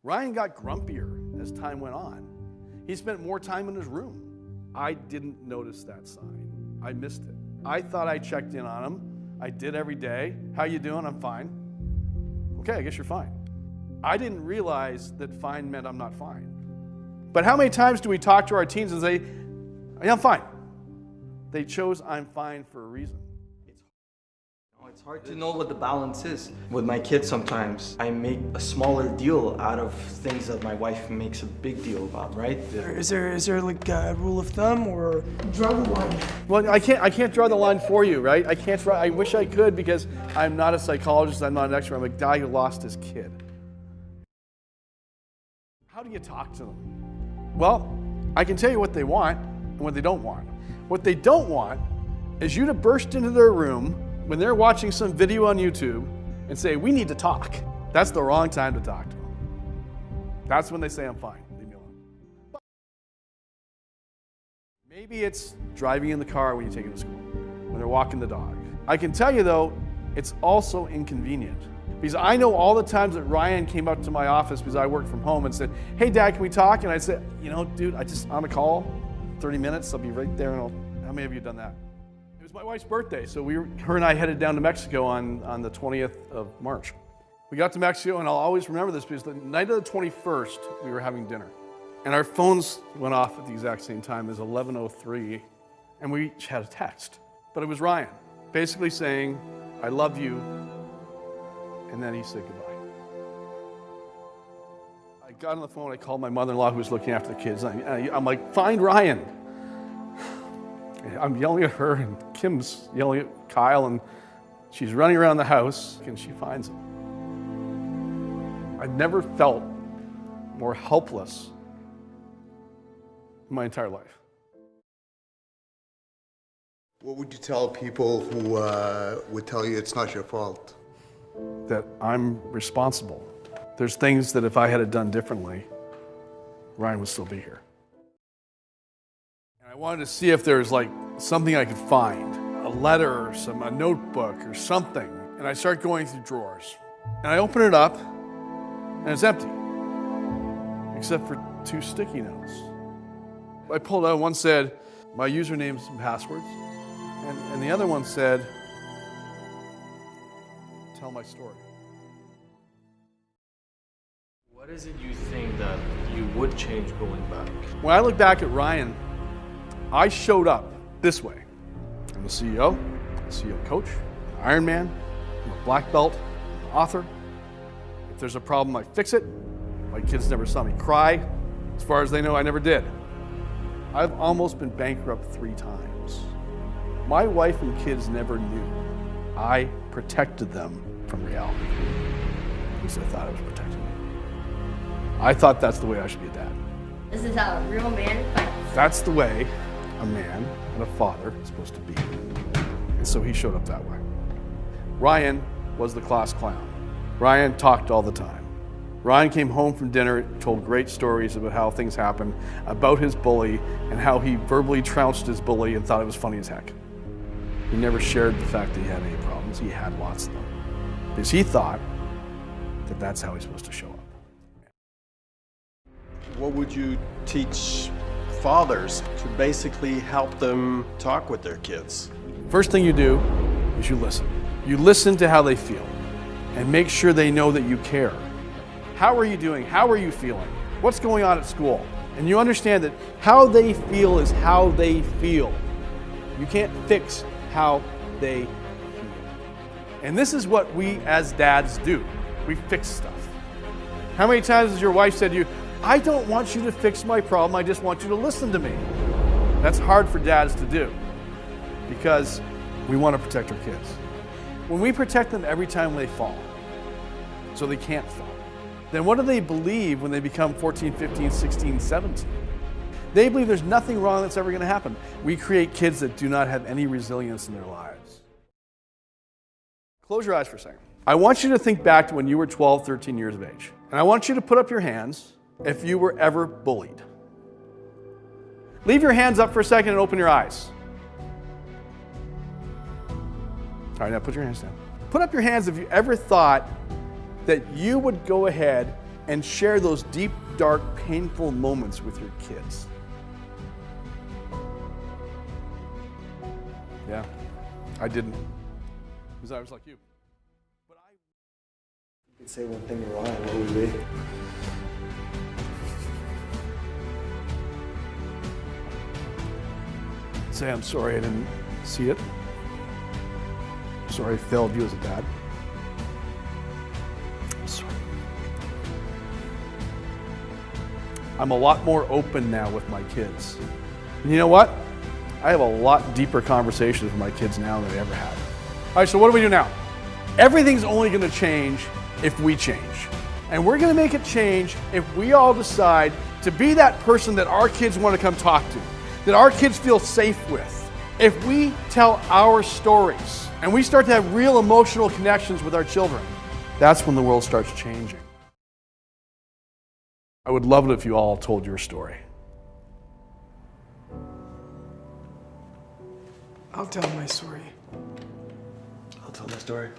Ryan got grumpier as time went on. He spent more time in his room. I didn't notice that sign. I missed it. I thought I checked in on him. I did every day. How you doing? I'm fine. Okay, I guess you're fine. I didn't realize that fine meant I'm not fine. But how many times do we talk to our teens and say, yeah, I'm fine? They chose I'm fine for a reason. It's hard to know what the balance is. With my kids sometimes, I make a smaller deal out of things that my wife makes a big deal about, right? Is there like a rule of thumb or draw the line? Well, I can't draw the line for you, right? I wish I could because I'm not a psychologist, I'm not an expert, I'm a guy who lost his kid. How do you talk to them? Well, I can tell you what they want and what they don't want. What they don't want is you to burst into their room when they're watching some video on YouTube and say, we need to talk. That's the wrong time to talk to them. That's when they say, I'm fine, leave me alone. Maybe it's driving in the car when you take them to school, when they're walking the dog. I can tell you though, it's also inconvenient. Because I know all the times that Ryan came up to my office because I worked from home and said, hey Dad, can we talk? And I said, you know, dude, I just on a call, 30 minutes, I'll be right there. And how many of you have done that? It was my wife's birthday, so her and I headed down to Mexico on the 20th of March. We got to Mexico, and I'll always remember this because the night of the 21st, we were having dinner. And our phones went off at the exact same time as 11:03, and we had a text. But it was Ryan, basically saying, I love you, and then he said goodbye. I got on the phone, I called my mother-in-law who was looking after the kids. I'm like, find Ryan. I'm yelling at her, and Kim's yelling at Kyle, and she's running around the house, and she finds him. I've never felt more helpless in my entire life. What would you tell people who would tell you it's not your fault? That I'm responsible. There's things that if I had it done differently, Ryan would still be here. And I wanted to see if there's like something I could find, a letter or a notebook or something. And I start going through drawers. And I open it up, and it's empty, except for 2 sticky notes. I pulled out, one said, my usernames and passwords, and the other one said, tell my story. What is it you think that you would change going back? When I look back at Ryan, I showed up this way. I'm a CEO, a CEO coach, an Ironman, I'm a black belt, I'm an author. If there's a problem, I fix it. My kids never saw me cry. As far as they know, I never did. I've almost been bankrupt 3 times. My wife and kids never knew. I protected them from reality. At least I thought I was protecting them. I thought that's the way I should be a dad. This is how a real man fights. That's the way a man and a father is supposed to be. And so he showed up that way. Ryan was the class clown. Ryan talked all the time. Ryan came home from dinner, told great stories about how things happened, about his bully, and how he verbally trounced his bully and thought it was funny as heck. He never shared the fact that he had any problems. He had lots of them. Because he thought that that's how he's supposed to show up. What would you teach fathers to basically help them talk with their kids? First thing you do is you listen. You listen to how they feel and make sure they know that you care. How are you doing? How are you feeling? What's going on at school? And you understand that how they feel is how they feel. You can't fix how they feel. And this is what we as dads do. We fix stuff. How many times has your wife said to you, I don't want you to fix my problem, I just want you to listen to me. That's hard for dads to do because we want to protect our kids. When we protect them every time they fall, so they can't fall, then what do they believe when they become 14, 15, 16, 17? They believe there's nothing wrong that's ever going to happen. We create kids that do not have any resilience in their lives. Close your eyes for a second. I want you to think back to when you were 12, 13 years of age. And I want you to put up your hands if you were ever bullied. Leave your hands up for a second and open your eyes. All right, now put your hands down. Put up your hands if you ever thought that you would go ahead and share those deep, dark, painful moments with your kids. Yeah, I didn't. Because I was like you. But You could say one thing you're wrong, what would it be? Say I'm sorry I didn't see it. Sorry I failed you as a dad. I'm sorry. I'm a lot more open now with my kids. And you know what? I have a lot deeper conversations with my kids now than I ever had. All right, so what do we do now? Everything's only going to change if we change. And we're going to make it change if we all decide to be that person that our kids want to come talk to, that our kids feel safe with. If we tell our stories and we start to have real emotional connections with our children, that's when the world starts changing. I would love it if you all told your story. I'll tell my story. I'll tell my story.